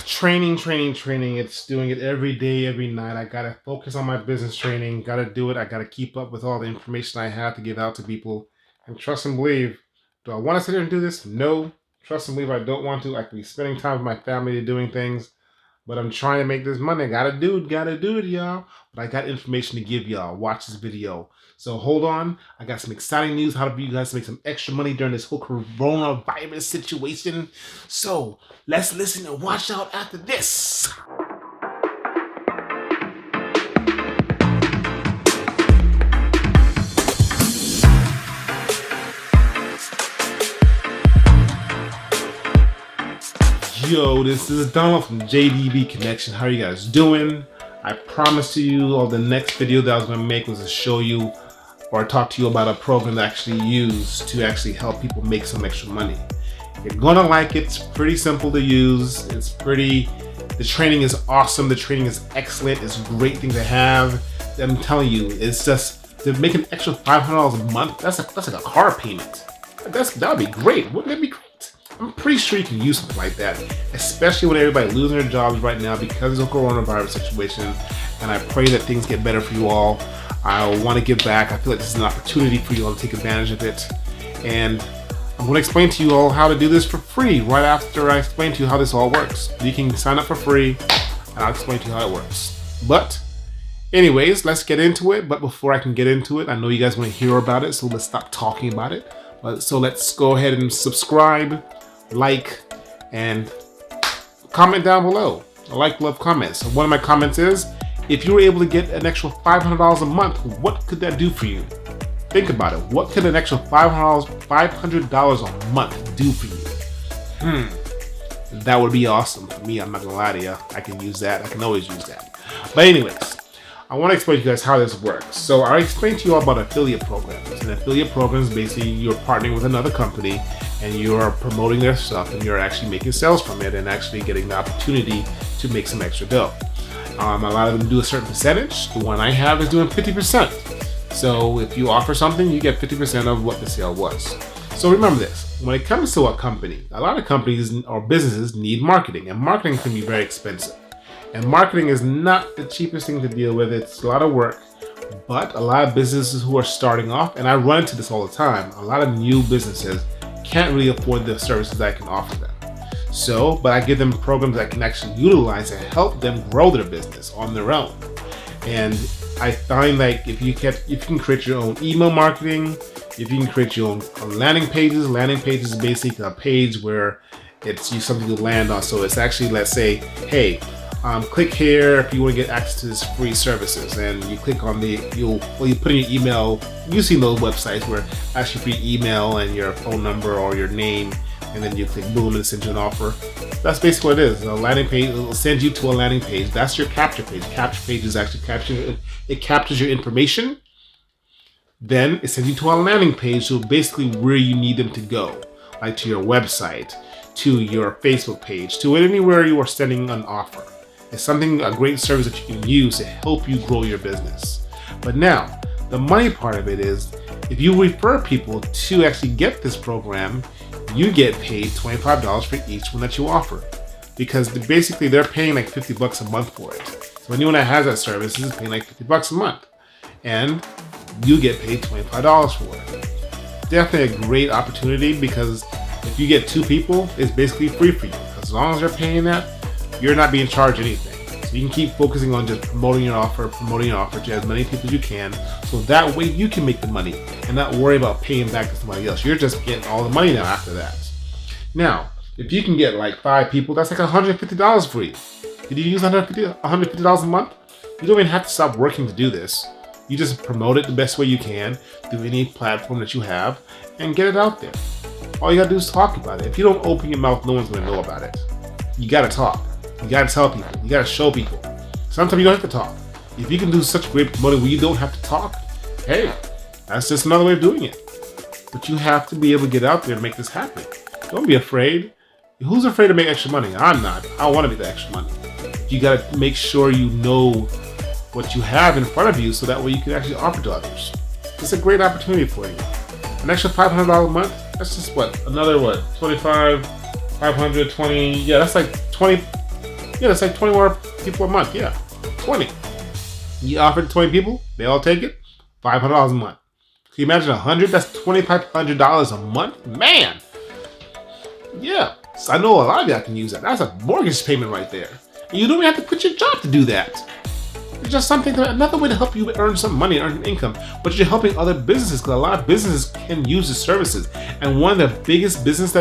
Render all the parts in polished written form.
Training. It's doing it every day, every night. I gotta focus on my business training. Gotta do it. I gotta keep up with all the information I have to give out to people. And trust and believe. Do I want to sit here and do this? No. Trust and believe I don't want to. I could be spending time with my family doing things. But I'm trying to make this money. Gotta do it, y'all. But I got information to give y'all. Watch this video. So hold on. I got some exciting news how to you guys to make some extra money during this whole coronavirus situation. So let's listen and watch out after this. Yo, this is Donald from JDB Connection. How are you guys doing? I promised to you on the next video that I was going to make was to show you or talk to you about a program to actually use to actually help people make some extra money. You're going to like it. It's pretty simple to use. The training is awesome. The training is excellent. It's a great thing to have. I'm telling you, it's just to make an extra $500 a month. That's like a car payment. That would be great. Wouldn't it be great? I'm pretty sure you can use something like that, especially when everybody's losing their jobs right now because of the coronavirus situation. And I pray that things get better for you all. I want to give back. I feel like this is an opportunity for you all to take advantage of it. And I'm going to explain to you all how to do this for free right after I explain to you how this all works. You can sign up for free, and I'll explain to you how it works. But anyways, let's get into it. But before I can get into it, I know you guys want to hear about it, so let's stop talking about it. So let's go ahead and subscribe, like, and comment down below. I like love comments. So one of my comments is, if you were able to get an extra $500 a month, what could that do for you? Think about it. What could an extra $500 a month do for you? That would be awesome for me. I'm not gonna lie to you. I can use that. I can always use that. But anyways, I want to explain to you guys how this works. So I explained to you all about affiliate programs. And affiliate programs, basically you're partnering with another company and you're promoting their stuff and you're actually making sales from it and actually getting the opportunity to make some extra dough. A lot of them do a certain percentage. The one I have is doing 50%. So if you offer something, you get 50% of what the sale was. So remember this, when it comes to a company, a lot of companies or businesses need marketing, and marketing can be very expensive. And marketing is not the cheapest thing to deal with. It's a lot of work, but a lot of businesses who are starting off, and I run into this all the time, a lot of new businesses can't really afford the services I can offer them. So, but I give them programs that can actually utilize and help them grow their business on their own. And I find like if you can create your own email marketing, if you can create your own landing pages is basically a page where it's something to land on. So it's actually, let's say, hey, click here if you want to get access to this free services, and you click on you put in your email. You've seen those websites where actually for your email and your phone number or your name, and then you click boom and it sends you an offer. That's basically what it is. A landing page, it will send you to a landing page. That's your capture page. Capture page is actually captures your information. Then it sends you to a landing page, so basically where you need them to go, like to your website, to your Facebook page, to anywhere you are sending an offer. It's a great service that you can use to help you grow your business. But now, the money part of it is, if you refer people to actually get this program, you get paid $25 for each one that you offer. Because basically they're paying like $50 a month for it. So anyone that has that service is paying like $50 a month. And you get paid $25 for it. Definitely a great opportunity, because if you get 2 people, it's basically free for you. As long as they're paying that, you're not being charged anything. So you can keep focusing on just promoting your offer to as many people as you can, so that way you can make the money and not worry about paying back to somebody else. You're just getting all the money now after that. Now, if you can get like 5 people, that's like $150 for you. Did you use $150 a month? You don't even have to stop working to do this. You just promote it the best way you can through any platform that you have and get it out there. All you gotta do is talk about it. If you don't open your mouth, no one's gonna know about it. You gotta talk. You gotta tell people. You gotta show people. Sometimes you don't have to talk. If you can do such great promoting where you don't have to talk, hey, that's just another way of doing it. But you have to be able to get out there and make this happen. Don't be afraid. Who's afraid to make extra money? I'm not. I want to make the extra money. You gotta make sure you know what you have in front of you, so that way you can actually offer to others. It's a great opportunity for you. An extra $500 a month, that's just another 25, 500, 20, yeah, that's like 20, Yeah, that's like 20 more people a month. Yeah, 20. You offer 20 people, they all take it, $500 a month. Can you imagine 100? That's $2,500 a month? Man! Yeah, so I know a lot of y'all can use that. That's a mortgage payment right there. And you don't even have to quit your job to do that. It's just another way to help you earn some money, earn income. But you're helping other businesses, because a lot of businesses can use the services. And one of the biggest business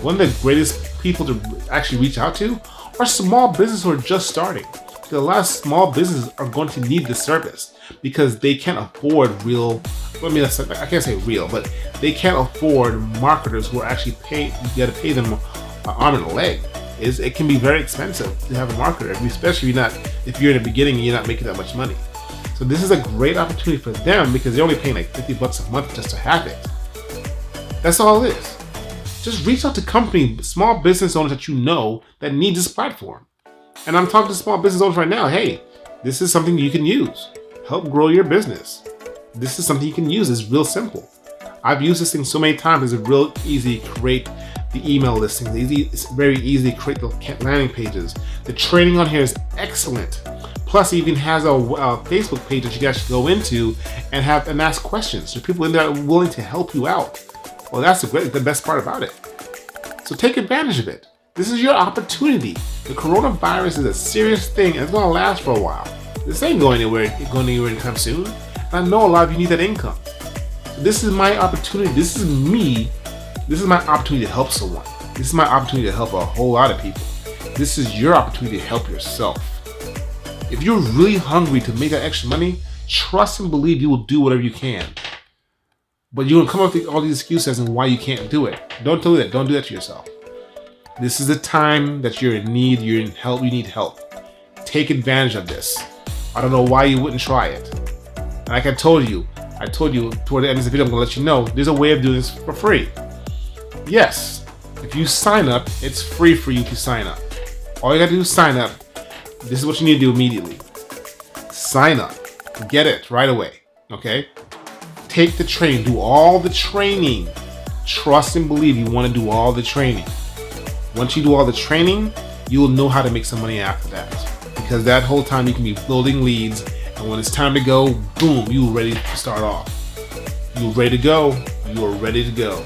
one of the greatest people to actually reach out to are small businesses who are just starting. Because a lot of small businesses are going to need this service because they can't afford real. I mean, I can't say real, but they can't afford marketers who are actually paid. You got to pay them an arm and a leg. It can be very expensive to have a marketer, especially if you're in the beginning and you're not making that much money. So this is a great opportunity for them because they're only paying like $50 a month just to have it. That's all it is. Just reach out to companies, small business owners that you know that need this platform. And I'm talking to small business owners right now. Hey, this is something you can use. Help grow your business. This is something you can use. It's real simple. I've used this thing so many times. It's real easy to create the email listings. It's very easy to create the landing pages. The training on here is excellent. Plus, it even has a Facebook page that you guys should go into and ask questions. There's people in there willing to help you out. Well, that's the best part about it. So take advantage of it. This is your opportunity. The coronavirus is a serious thing and it's going to last for a while. This ain't going anywhere anytime soon. And I know a lot of you need that income. So this is my opportunity. This is my opportunity to help someone. This is my opportunity to help a whole lot of people. This is your opportunity to help yourself. If you're really hungry to make that extra money, trust and believe you will do whatever you can. But you're gonna come up with all these excuses and why you can't do it. Don't do that. Don't do that to yourself. This is the time that you're in need. You're in help. You need help. Take advantage of this. I don't know why you wouldn't try it. And like I told you toward the end of the video, I'm gonna let you know there's a way of doing this for free. Yes, if you sign up, it's free for you to sign up. All you gotta do is sign up. This is what you need to do immediately. Sign up. Get it right away. Okay? Take the training. Do all the training. Trust and believe you want to do all the training. Once you do all the training, you will know how to make some money after that. Because that whole time you can be building leads, and when it's time to go, boom, you're ready to start off. You're ready to go. You are ready to go.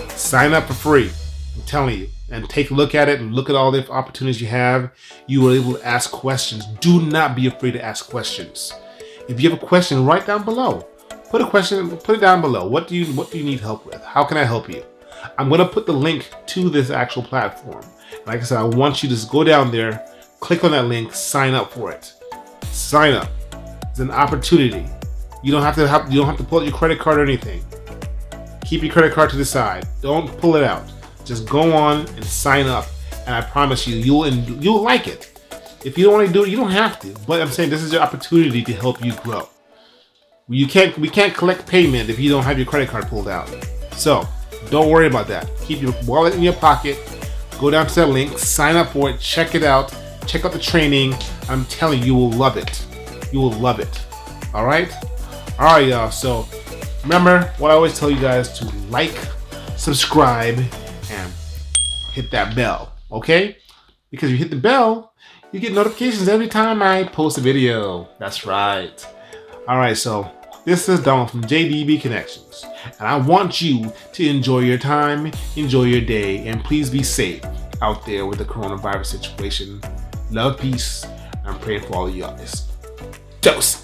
Sign up for free. I'm telling you. And take a look at it and look at all the opportunities you have. You are able to ask questions. Do not be afraid to ask questions. If you have a question, write down below. Put it down below. What do you need help with? How can I help you? I'm going to put the link to this actual platform. Like I said, I want you to just go down there, click on that link, sign up for it. Sign up. It's an opportunity. You don't have to pull out your credit card or anything. Keep your credit card to the side. Don't pull it out. Just go on and sign up, and I promise you, you'll like it. If you don't want to do it, you don't have to. But I'm saying this is your opportunity to help you grow. We can't collect payment if you don't have your credit card pulled out. So don't worry about that. Keep your wallet in your pocket. Go down to that link, sign up for it, check it out, check out the training. I'm telling you, you will love it. You will love it. All right, y'all. So remember what I always tell you guys: to like, subscribe, and hit that bell. Okay? Because you hit the bell, you get notifications every time I post a video. That's right. All right, so this is Donald from JDB Connections, and I want you to enjoy your time, enjoy your day, and please be safe out there with the coronavirus situation. Love, peace. I'm praying for all of you guys. Doses.